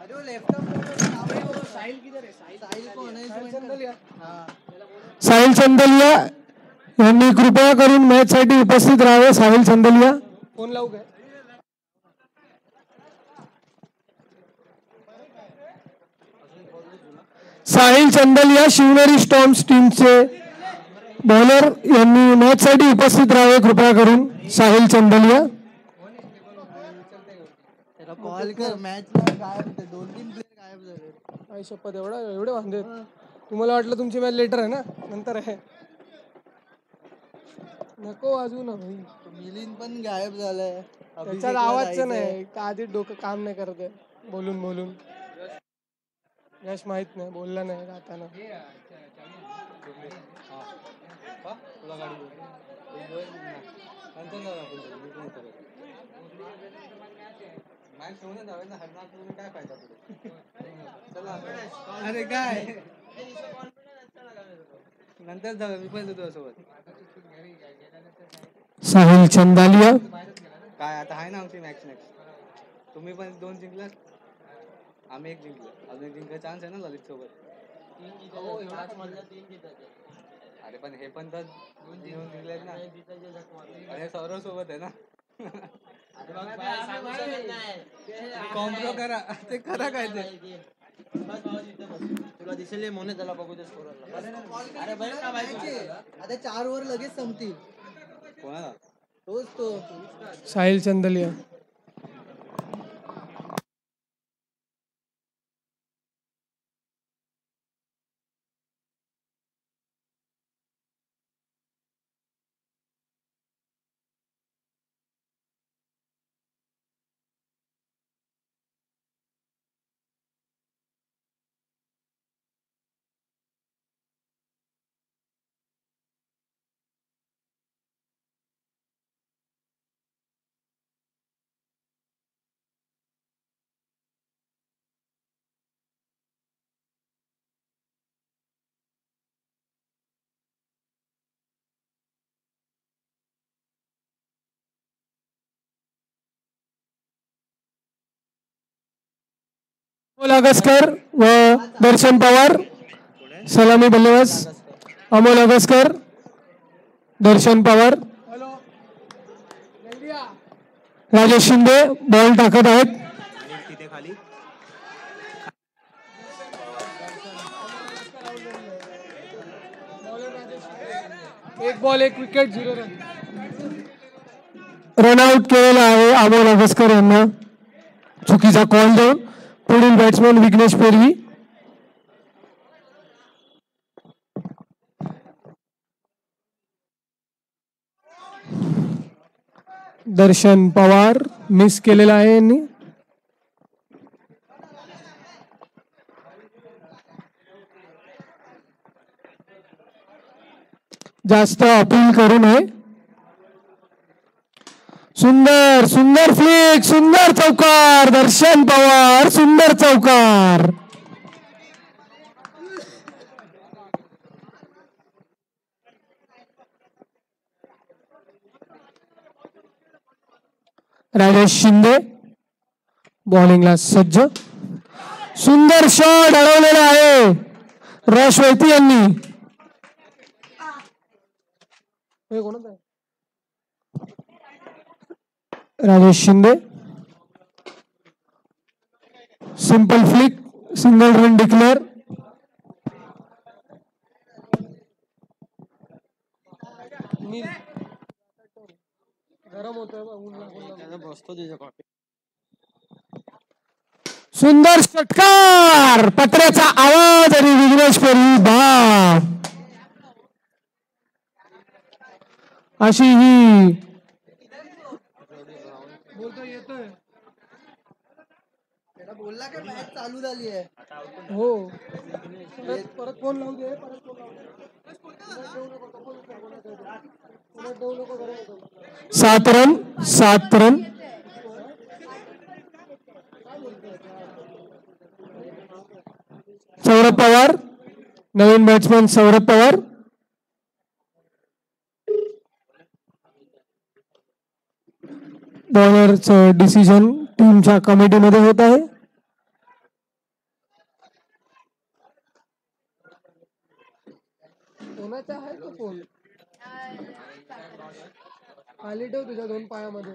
अरे वो लेफ्ट साहिल किधर है? साहिल को साहिल चंदलिया यांनी कृपया करून मॅच साठी उपस्थित राहावे. साहिल चंदलिया. फोन लावू काय? साहिल चंदलिया शिवनेरी स्टॉर्म्स टीमचे बॉलर यांनी मॅच साठी उपस्थित राहावे कृपया करून. साहिल चंदलिया. कॉल कर मॅचला गायब होते. 2-3 प्लेयर गायब झाले. काय शपथ एवढे वांदे. तुम्हाला वाटलं तुमची मॅच लेटर आहे ना, नंतर आहे. नको वाजू ना भाई. मिलिंद पण गायब झालाय. त्याच्यात आवाजच नाही. आधी डोकं काम नाही करत आहे बोलून बोलून. यश माहित नाही बोलला नाही जाताना. अरे काय नंतर जाऊ मी पण तुझ्या सोबत. साहिल चंदालिया. काय आता आहे ना आमची मॅच नेक्स्ट. तुम्ही पण 2 जिंकलात, आम्ही 1 जिंकलो. अजून जिंकायचा चान्स आहे ना ललित सोबत. 3 अरे पण हे पण तर 2 जिंकले ना. अरे सौरव सोबत आहे ना. कॉम्प्रो करा ते करा काय ते. तुला दिसेल मोने त्याला बघू दे स्कोरला. अरे बरं का माहिती आता 4 ओव्हर लगेच संपतील. कोणाला? तोच तो साहिल चंदलिया. अमोल अगसकर व दर्शन पवार सलामी बल्लेबाज. अमोल अगसकर, दर्शन पवार, राजेश शिंदे बॉल टाकत आहेत. एक बॉल 1 विकेट 0 रन. रनआउट केलेला आहे अमोल अगसकर यांना चुकीचा कॉल देऊन. पुढील बॅट्समन विघ्नेश पेरवी. दर्शन पवार मिस केलेला आहे यांनी. जास्त अपील करू नये. सुंदर सुंदर फ्लिक, सुंदर चौकार. दर्शन पवार सुंदर चौकार. राजेश शिंदे बॉलिंगला सज्ज. सुंदर शॉट अडवलेला आहे रश वैती यांनी. Rajesh Shinde simple flick, single run declare. गरम होतोय बसतो त्याच्या. सुंदर षटकार. पत्र्याचा आवाज आणि विघ्नेश पेरवी बा. अशी ही बोलतो येतोय. बोलला का मॅच चालू झाली आहे. हो परत फोन लावू दे. परत फोन लावू दे. 7 रन 7 रन. सौरभ पवार नवीन बॅट्समन. सौरभ पवार बॉलरचं डिसिजन टीमच्या कमिटीमध्ये होत आहे. खाली ठेव तुझ्या दोन पायामध्ये,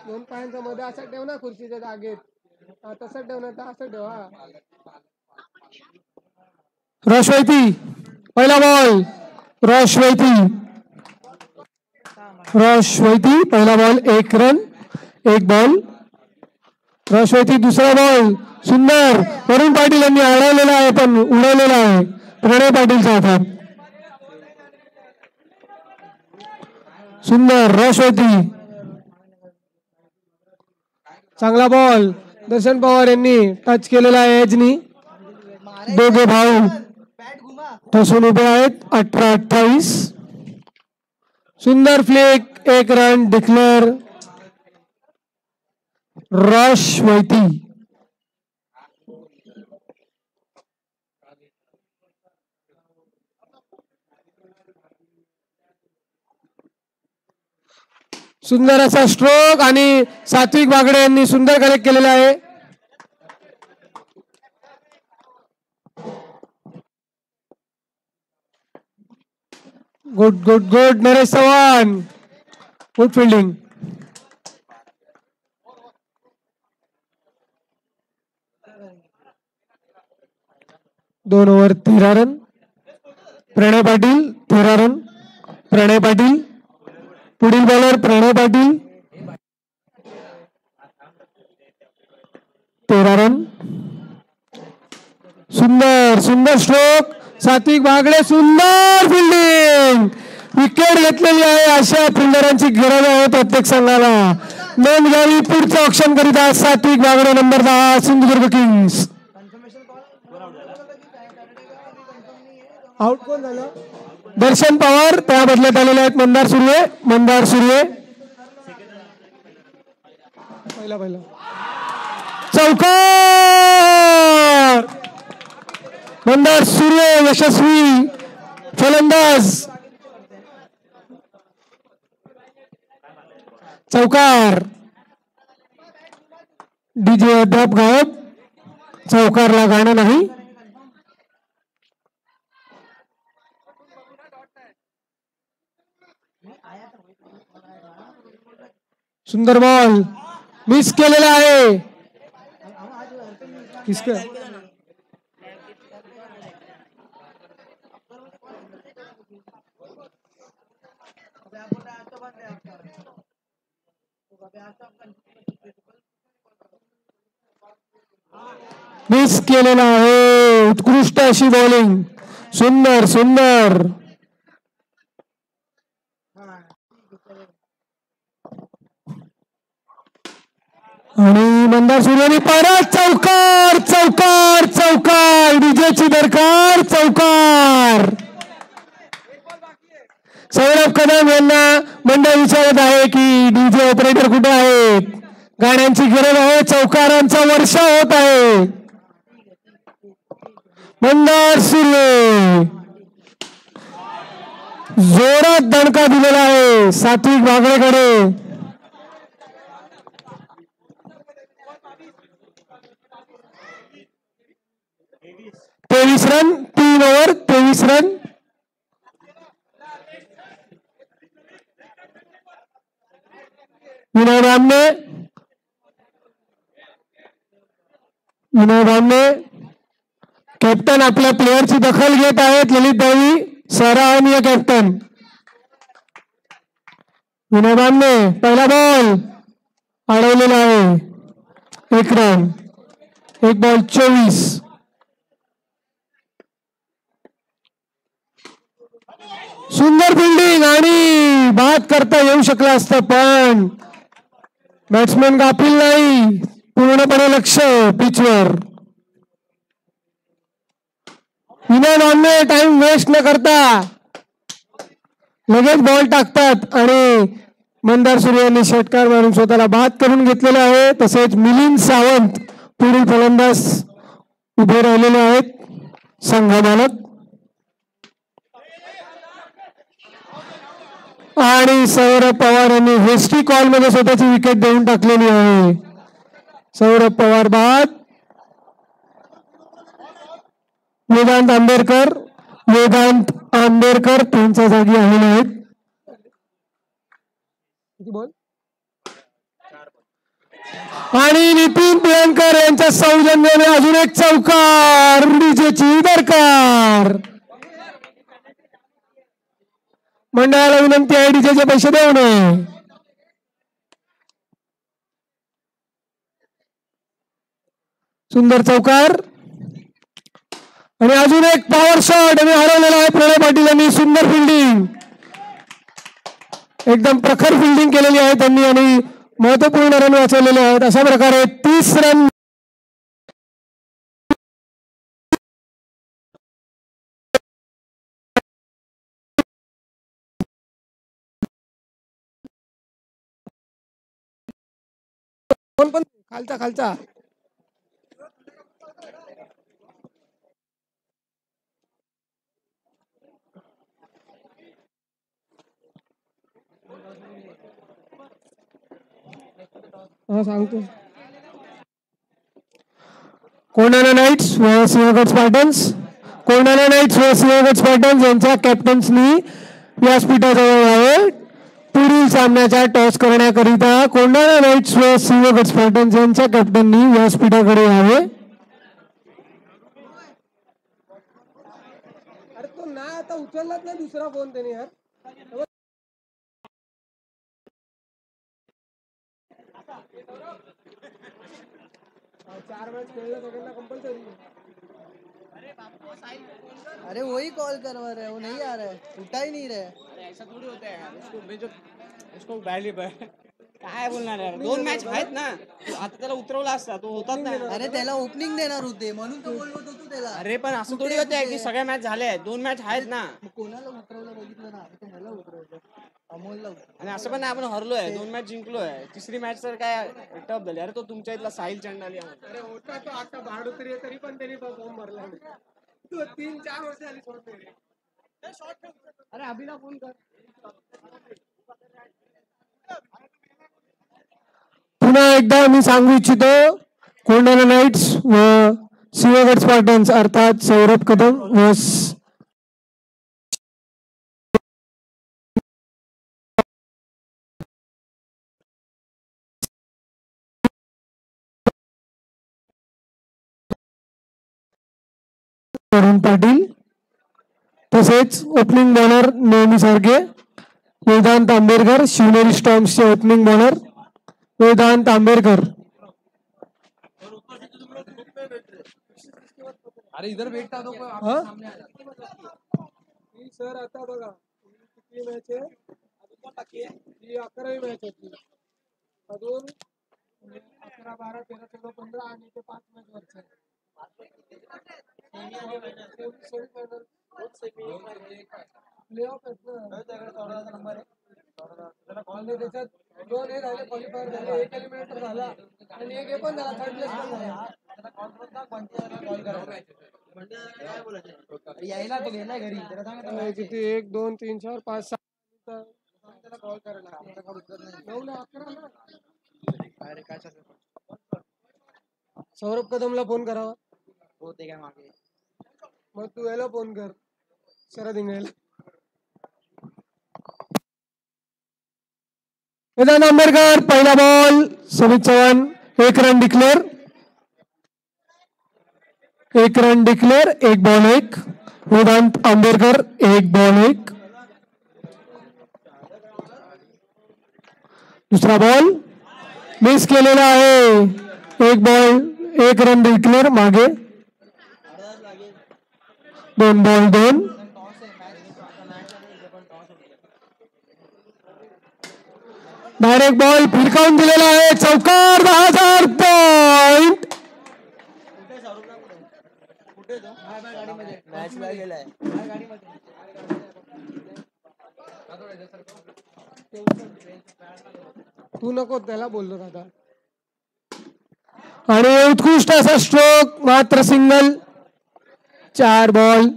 दोन पायांच्या मध्ये असं ठेव ना खुर्चीच्या जागेत. हा तसं ठेव ना, तर असं ठेव. हा रोशवैती पहिला बॉल. रोशवैती पहिला बॉल 1 रन 1 बॉल. रोशवैती दुसरा बॉल. सुंदर. वरुण पाटील यांनी अडवलेला आहे पण उडवलेला आहे प्रणय पाटीलच्या हातात. सुंदर. रोशवैती चांगला बॉल. दर्शन पवार यांनी टच केलेला आहे एजनी. दोघे भाऊ टसून उभे आहेत. 18-28. सुंदर फ्लिक. 1 run declare. रोशवैती. सुंदर असा स्ट्रोक आणि सात्विक बागडे यांनी सुंदर कलेक्ट केलेला आहे. Good good good. Naresh Chavan good fielding. 2 over 13 run. Pranay Patil 13 run. Pranay Patil पुढील बॉलर. प्रणय पाटील 13 रन. सुंदर सुंदर स्ट्रोक. सात्विक बागडे सुंदर फिल्डिंग. विकेट घेतलेली आहे. अशा फिल्डरांची गरज आहे प्रत्येक संघाला. नोंद घ्यावी पुढचं ऑप्शन करीता. Satvik Bagde number 10 Sindhudurg kings. Out कोण झालं? दर्शन पवार. त्या बदल्यात आलेले आहेत मंदार सुर्वे. पहिला चौकार. मंदार सूर्य यशस्वी फलंदाज. चौकार. डीजे अद्याप गायब. चौकारला गाणं नाही. सुंदर बॉल मिस केलेला आहे. मिस केलेला आहे. उत्कृष्ट अशी बॉलिंग. सुंदर सुंदर. आणि मंदार सूर्याने परत चौकार चौकार चौकार. डीजेची दरकार. चौकार. सौरभ कदम यांना मंडळ विचारत आहे की डीजे ऑपरेटर कुठे आहेत. गाण्यांची गरज आहे. चौकारांचा वर्षा होत आहे. मंदार सूर्य जोरात दणका दिलेला आहे सात्विक बागडेकडे. Run 3 over 23 run. Vinay Bamne captain आपल्या प्लेयरची दखल घेत आहेत. ललित दळवी सराहनीय कॅप्टन. विनय बामणे पहिला बॉल अडवलेला आहे. 1 रन 1 बॉल 24. सुंदर फिल्डिंग आणि बाद करता येऊ शकला असतं पण बॅट्समॅन गाफील नाही. पूर्णपणे लक्ष पिचवर. विनय बामणे टाइम वेस्ट न करता लगेच बॉल टाकतात आणि मंदार सूर्य यांनी षटकार मारून स्वतःला बाद करून घेतलेला आहे. तसेच मिलिंद सावंत पुढील फलंदाज उभे राहिलेले आहेत. संघमालक आणि सौरभ पवार यांनी हेस्टी कॉल मध्ये स्वतःची विकेट देऊन टाकलेली आहे. सौरभ पवार बाद. वेदांत आंबेडकर त्यांच्या जागी आलेले आहेत. किती बॉल? आणि नितीन पिळणकर यांच्या सौजन्याने अजून एक चौकार, विजेची दरकार. मंडळाला विनंती आहे डीजेचे पैसे देऊ नये. सुंदर चौकार आणि अजून एक पॉवर शॉट आणि हरवलेला आहे प्रणय पाटील यांनी. सुंदर फिल्डिंग, एकदम प्रखर फिल्डिंग केलेली आहे त्यांनी आणि महत्वपूर्ण रन वाचवलेले आहेत. अशा प्रकारे 30 रन कोण पण खालचा खालचा. हा सांगतो. कोंढाणा नाईट्स व सिंहगड स्पार्टन्स, कोंढाणा नाईट्स व सिंहगड स्पार्टन्स यांच्या कॅप्टन्सनी व्यासपीठाजवळ यावे. पुढील सामन्याचा टॉस करण्याकरिता कोंढाणा नाईट्स व सिंहगड स्पार्टन्स यांच्या कॅप्टननी व्यासपीठाकडे यावे. अरे तो नाही आता उचललाच नाही दुसरा फोन त्याने यार. 4 मॅच खेळलं सगळ्यांना कंपल्सरी. अरे वही कॉल करवा रहे, वो नहीं आ रहा है, उठा ही नहीं रहा है. अरे ऐसा थोड़ी होता है यार. उसको वॅल्यू काय बोलणार यार. 2 मॅच आहेत ना, आता त्याला उतरवला असता तो होतात ना. अरे त्याला ओपनिंग देणार होते म्हणून तो बोलवत होतो त्याला. अरे पण असं थोडी होते की सगळ्या मॅच झाल्या आहेत. 2 मॅच आहेत ना. मग कोणाला उतरवलं बघितलं ना, आता मला उतरवलं, अमोलला उतरवलं. आणि असं पण नाही आपण हरलोय, 2 मॅच जिंकलोय. तिसरी मॅच तर काय टफ झाली. अरे तो तुमच्या इथला साहिल चंडाली आहे. अरे होता तो आता भाडोत्री आहे तरी पण त्यांनी फॉर्म भरला. तो 3-4 वर्ष झाली सोडते. अरे अभिला फोन कर. पुन्हा एकदा मी सांगू इच्छितो, कोंढाणा नाईट्स व सिंहगड स्पार्टन्स अर्थात सौरभ कदम व वरुण पाटील तसेच ओपनिंग बॉलर नेहमीसारखे वेदांत आंबेडकर, शिवनेरी स्टॉर्म्सचे ओपनिंग बॉलर वेदांत आंबेडकर. अरे इधर बैठता तो सामने आला. सर आता बघा किती मॅच आहे, ही 11वी मॅच होती. अजून 11, 12, 13, 14, 15 आणि ते 5 मॅच वरचे आहे. प्ले ऑफ आहेत ना, त्याच्यात 2 हे झाले क्वालिफायर झाले, 1 एलिमिनेटर झाला आणि 1 हे पण झाला, 3rd प्लेस पण झाला. यायला तो गेला घरी, त्याला सांगा किती 1, 2, 3, 4, 5, 6 कॉल करायला. 9 ला 11 ना. सौरभ कदमला फोन करावा. होते काय मागे. मग तू याला फोन कर, शरद इंगळेला. वेदांत आंबेडकर पहिला ball, Samit Chavan 1 run declare, 1 run declare, 1 ball 1. Vedant Ambedkar 1 ball 1. दुसरा बॉल मिस केलेला आहे, 1 बॉल 1 रन डिक्लेअर, मागे 2 बॉल 2. डायरेक्ट बॉल फिरकावून दिलेला आहे, चौकार, 10,000 पॉइंट. मॅचला गेलाय. तू नको त्याला बोललो दादा. आणि उत्कृष्ट असा स्ट्रोक, मात्र सिंगल, 4 बॉल.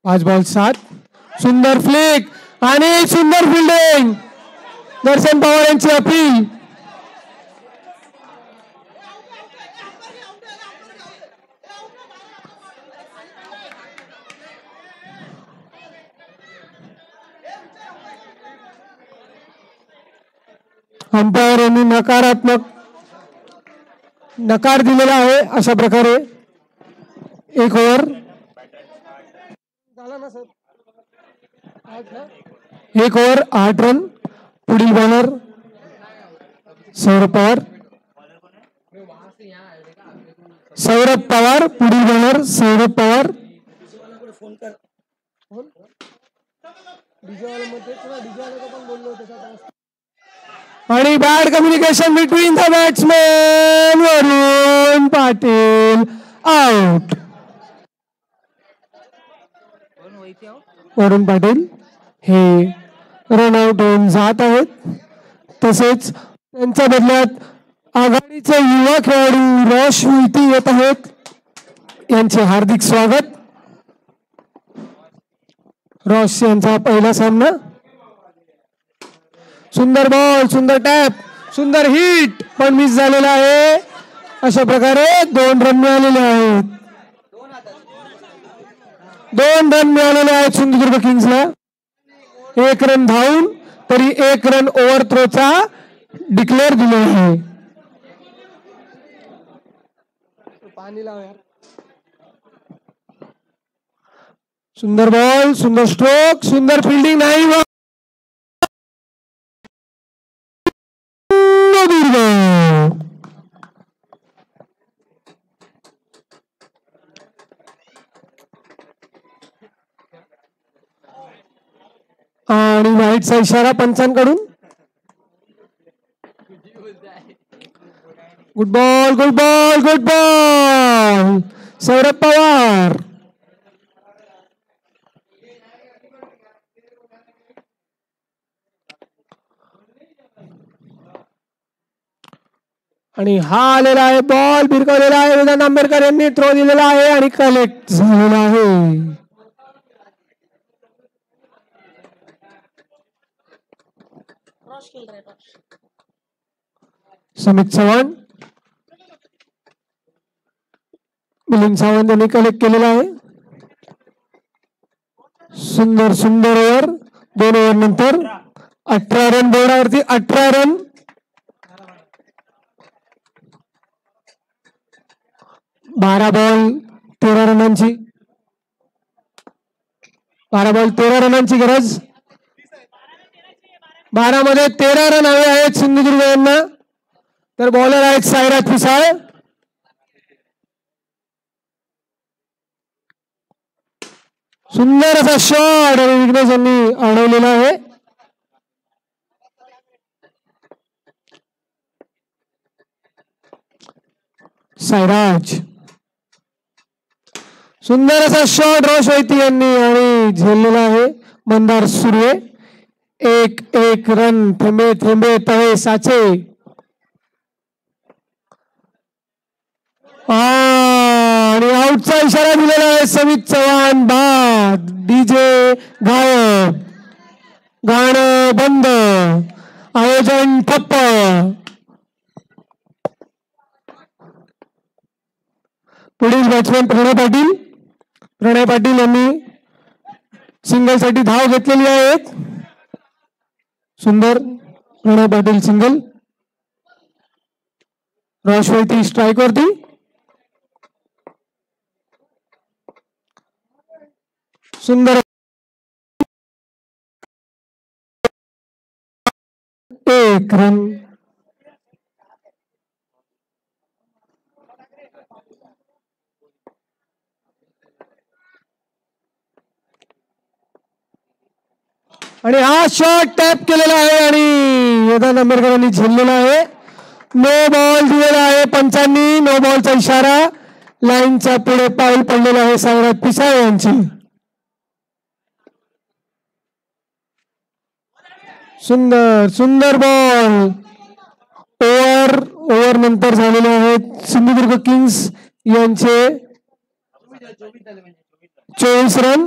5 बॉल 7. सुंदर फ्लिक आणि सुंदर फिल्डिंग. दर्शन पवार यांची अपील. अंपायर यांनी नकार दिलेला आहे. अशा प्रकारे 1 ओव्हर झाला ना सर. 1 over 8 run. पुढील बॉलर सौरभ पवार. पुढील बॉलर सौरभ पवार. आणि bad communication between the batsman. Varun Patil out. Varun Patil हे रन आउट होऊन जात आहेत. तसेच त्यांच्या बदल्यात आघाडीचे युवा खेळाडू रॉश विटी येत आहेत. यांचे हार्दिक स्वागत. रॉश यांचा पहिला सामना. सुंदर बॉल, सुंदर टॅप, सुंदर हिट पण मिस झालेला आहे. अशा प्रकारे 2 रन मिळालेले आहेत. 2 रन मिळालेले आहेत सिंधुदुर्ग किंग्सला. 1 रन धावून तरी 1 रन ओव्हर थ्रोचा डिक्लेअर दिलेला आहे. पाणी लाव यार. सुंदर बॉल, सुंदर स्ट्रोक, सुंदर फिल्डिंग नाही. आणि वाईटचा इशारा पंचांकडून. Good ball, good ball, good ball. Saurabh Pawar. आणि हा आलेला आहे बॉल भिरकवलेला आहे. वेदांत आंबेडकर यांनी थ्रो दिलेला आहे आणि कलेक्ट झालेला आहे. समित चव्हाण, मिलिंद सावंत यांनी कलेक्ट केलेला आहे. सुंदर सुंदर ओव्हर. 2 ओव्हर नंतर 18 रन बोर्डावरती. 18 रन. 12 बॉल 13 रनांची. 12 बॉल 13 रनांची गरज. 12 मध्ये 13 रन हवे आहेत सिंधुदुर्ग यांना. तर बॉलर आहेत साईराज पिसाळ. सुंदर असा शॉट आणि विघ्नेश यांनी अडवलेला आहे. साईराज. सुंदर असा शॉट रॉश वैती यांनी आणि झेललेला आहे मंदार सुर्वे. 1 रन. थेंबे थेंबे तळे साचे. आणि आउटचा इशारा दिलेला आहे समित चव्हाण. बाद. डीजे गायब. गाणं बंद. आयोजन ठप्प. पुढील बॅट्समॅन प्रणय पाटील. प्रणय पाटील यांनी सिंगल साठी धाव घेतलेली आहे. सुंदर प्रणय पाटील सिंगल. रॉश वैती स्ट्राईक वरती. सुंदर 1 रन. आणि हा शॉट टॅप केलेला आहे आणि वेदांत आंबेडकर यांनी झेललेला आहे. नो बॉल दिलेला आहे पंचांनी. नो बॉलचा इशारा. लाईनच्या पुढे पाऊल पडलेला आहे साईराज पिसाळ यांची. सुंदर सुंदर बॉल. ओव्हर नंतर झालेले आहेत सिंधुदुर्ग किंग्स यांचे 24 रन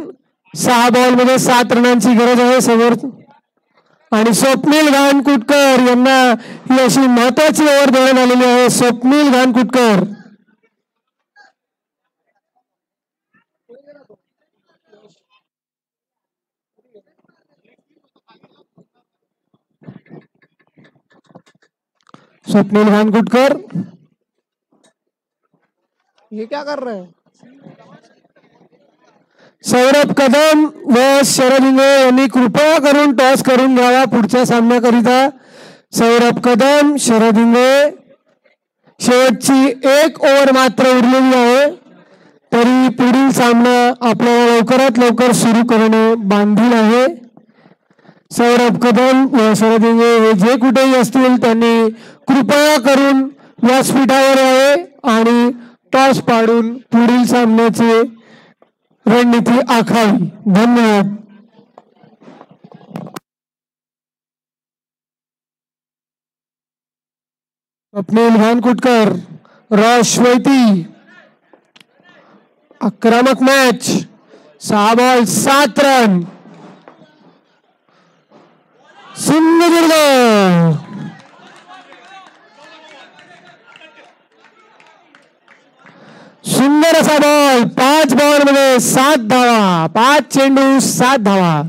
6 बॉलमध्ये 7 रनांची गरज आहे समोर. आणि स्वप्नील घानकुटकर यांना ही अशी महत्वाची ओव्हर देण्यात आलेली आहे. स्वप्नील घानकुटकर स्वप्नील घानकुटकर ये क्या कर रहे हैं? सौरभ कदम व शरद इंगळे यांनी कृपया करून टॉस करून घ्यावा पुढच्या सामन्याकरिता. सौरभ कदम, शरद इंगळे. शेवटची 1 ओव्हर मात्र उरलेली आहे, तरी पुढील सामना आपल्याला लवकरात लवकर सुरू करणे बांधील आहे. सौरभ कदम व शरद इंगळे हे जे कुठेही असतील त्यांनी कृपया करून व्यासपीठावर यावे आणि टॉस पाडून पुढील सामन्याचे रणनीती आखावी. धन्यवाद. स्वप्नील घानकुटकर, रॉश वैती. आक्रमक मॅच. 6 ball 7 run. सिंधुदुर्ग सुंदर असा बॉल. 5 बॉल मध्ये 7 धावा. 5 चेंडू 7 धावा.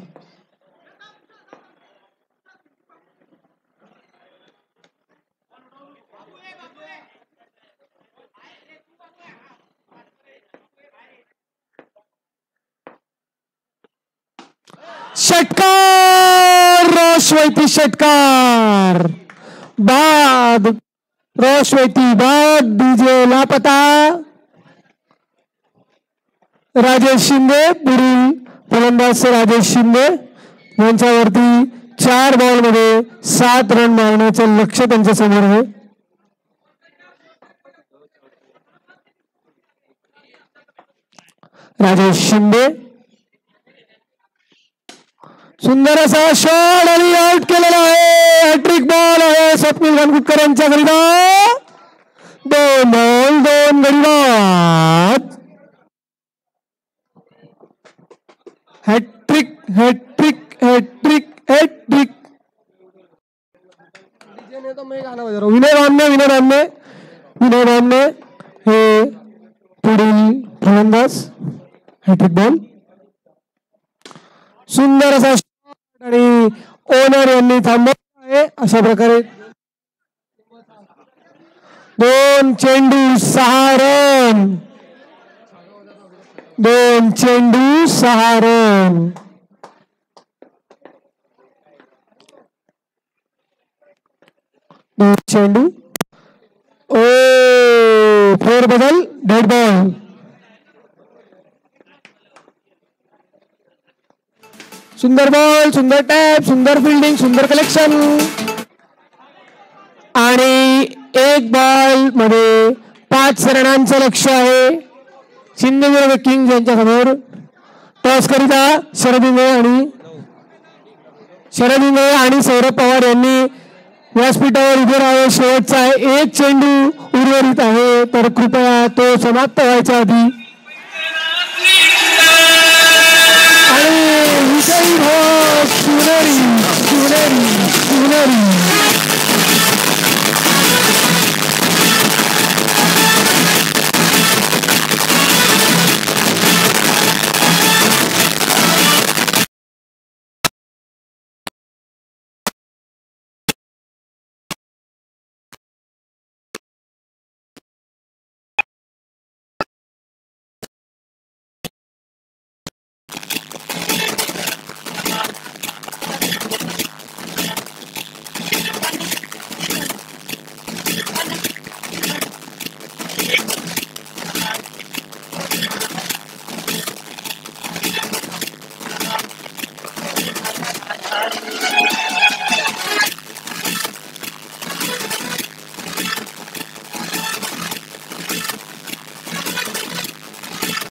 षटकार. रोशवैती षटकार. बाद. रोशवैती बाद. डीजे लापता. राजेश शिंदे पुढील फलंदाज. राजेश शिंदे यांच्यावरती 4 बॉल मध्ये 7 रन मारण्याचं लक्ष्य त्यांच्या समोर आहे. राजेश शिंदे सुंदर असा शॉट आणि आउट केलेला आहे. हॅट्रिक बॉल आहे स्वप्नील घानकुटकर यांच्याकरिता. 2 बॉल 2 गडी बाद. Hat trick hat trick hat trick hat trick. DJ ने तो मैं गाना बजा रहा विनय बामणे हे पुढील फलंदाज. Hat trick ball. सुंदर असा शॉट आणि ओनर यांनी थांबवला आहे. अशा प्रकारे 2 चेंडू 6 रन. 2 चेंडू 6 रन. चेंडू. ओ फेर बदल. Dead ball. सुंदर बॉल. सुंदर टॅप. सुंदर फिल्डिंग. सुंदर कलेक्शन. आणि 1 बॉल मध्ये 5 रनांचं लक्ष्य आहे सिंधुदुर्ग किंग्स यांच्या समोर. टॉस करिता शरद इंगळे आणि सौरभ पवार यांनी व्यासपीठावर उभे राहावे. शेवटचा 1 चेंडू उर्वरित आहे, तर कृपया तो समाप्त व्हायच्या आधी